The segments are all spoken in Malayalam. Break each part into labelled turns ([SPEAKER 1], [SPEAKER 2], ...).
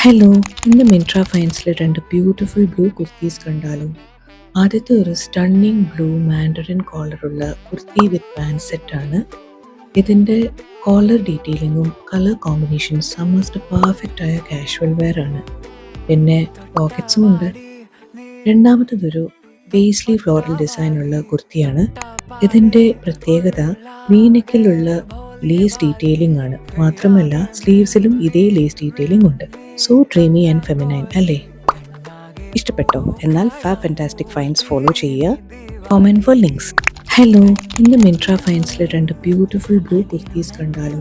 [SPEAKER 1] ഹലോ, ഇന്ന് മിൻട്ര ഫൈൻസിൽ രണ്ട് ബ്യൂട്ടിഫുൾ ബ്ലൂ കുർത്തീസ് കണ്ടാലോ. ആദ്യത്തെ ഒരു സ്റ്റണ്ണിങ് ബ്ലൂ മാൻഡറിൻ കോളറുള്ള കുർത്തി വിത്ത് പാൻറ് സെറ്റാണ്. ഇതിൻ്റെ കോളർ ഡീറ്റെയിലിങ്ങും കളർ കോമ്പിനേഷൻ സമ്മേഴ്സിന് പെർഫെക്റ്റ് ആയ കാഷ്വൽ വെയർ ആണ്. പിന്നെ പോക്കറ്റ്സും ഉണ്ട്. രണ്ടാമത്തതൊരു പേസ്ലി ഫ്ലോറൽ ഡിസൈനുള്ള കുർത്തിയാണ്. ഇതിൻ്റെ പ്രത്യേകത വീനെക്കിലുള്ള ലേസ് ഡീറ്റെയിലിംഗ് ആണ്. മാത്രമല്ല സ്ലീവ്സിലും ഇതേ ലേസ് ഡീറ്റെയിലിംഗ് ഉണ്ട്. സോ ഡ്രീമി ആൻഡ് ഫെമിനൈൻ അല്ലേ? ഇഷ്ടപ്പെട്ടോ? എന്നാൽ ഫാന്റാസ്റ്റിക് ഫൈൻസ് ഫോളോ ചെയ്യുക. Comment for links. ഹലോ, ഇന്ന് മിൻട്ര ഫൈൻസിൽ രണ്ട് ബ്യൂട്ടിഫുൾ ബ്ലൂ കുർത്തീസ് കണ്ടാലോ.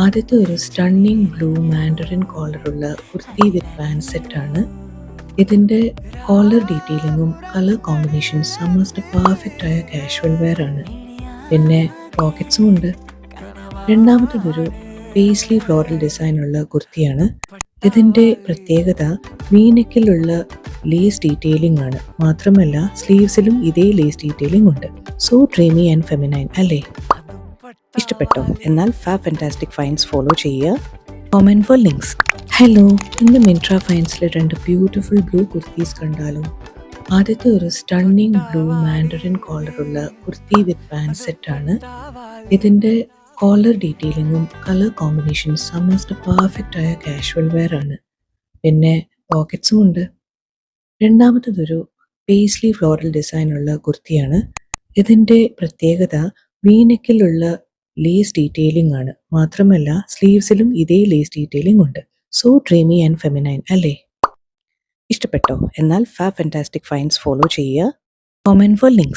[SPEAKER 1] ആദ്യത്തെ ഒരു സ്റ്റണ്ണിങ് ബ്ലൂ മാൻഡറിൻ കോളറുള്ള കുർത്തി വിത്ത് പാൻറ് സെറ്റാണ്. ഇതിൻ്റെ കോളർ ഡീറ്റെയിലിങ്ങും കളർ കോമ്പിനേഷൻ സമ്മേഴ്സിന് പെർഫെക്റ്റ് ആയ കാഷ്വൽ വെയർ ആണ്. പിന്നെ പോക്കറ്റ്സും ഉണ്ട്. രണ്ടാമത്തതൊരു പേസ്ലി ഫ്ലോറൽ ഡിസൈനുള്ള കുർത്തിയാണ്. ഇതിൻ്റെ പ്രത്യേകത വീനെക്കിലുള്ള ലേസ് ഡീറ്റെയിലിംഗ് ആണ്. മാത്രമല്ല സ്ലീവ്സിലും ഇതേ ലേസ് ഡീറ്റെയിലിംഗ് ഉണ്ട്. സോ ഡ്രീമി ആൻഡ് ഫെമിനൈൻ അല്ലേ? ഇഷ്ടപ്പെട്ടോ? എന്നാൽ ഫാന്റാസ്റ്റിക് ഫൈൻസ് ഫോളോ ചെയ്യുക. Comment for links. ഹലോ, ഇന്ന് മിൻട്ര ഫൈൻസിൽ രണ്ട് ബ്യൂട്ടിഫുൾ ബ്ലൂ കുർത്തീസ് കണ്ടാലോ. ആദ്യത്തെ ഒരു സ്റ്റണ്ണിങ് ബ്ലൂ മാൻഡറിൻ കോളറുള്ള കുർത്തി വിത്ത് പാൻറ് സെറ്റാണ്. ഇതിൻ്റെ കോളർ ഡീറ്റെയിലിങ്ങും കളർ കോമ്പിനേഷൻ സമ്മേഴ്സിന് പെർഫെക്റ്റ് ആയ കാഷ്വൽ വെയർ ആണ്. പിന്നെ പോക്കറ്റ്സും ഉണ്ട്. രണ്ടാമത്തതൊരു പേസ്ലി ഫ്ലോറൽ ഡിസൈനുള്ള കുർത്തിയാണ്. ഇതിൻ്റെ പ്രത്യേകത വീനെക്കിലുള്ള ലേസ് ഡീറ്റെയിലിംഗ് ആണ്. മാത്രമല്ല സ്ലീവ്സിലും ഇതേ ലേസ് ഡീറ്റെയിലിംഗ് ഉണ്ട്. സോ ഡ്രീമി ആൻഡ് ഫെമിനൈൻ അല്ലേ? ഇഷ്ടപ്പെട്ടോ? എന്നാൽ ഫാന്റാസ്റ്റിക് ഫൈൻസ് ഫോളോ ചെയ്യുക. Comment for links.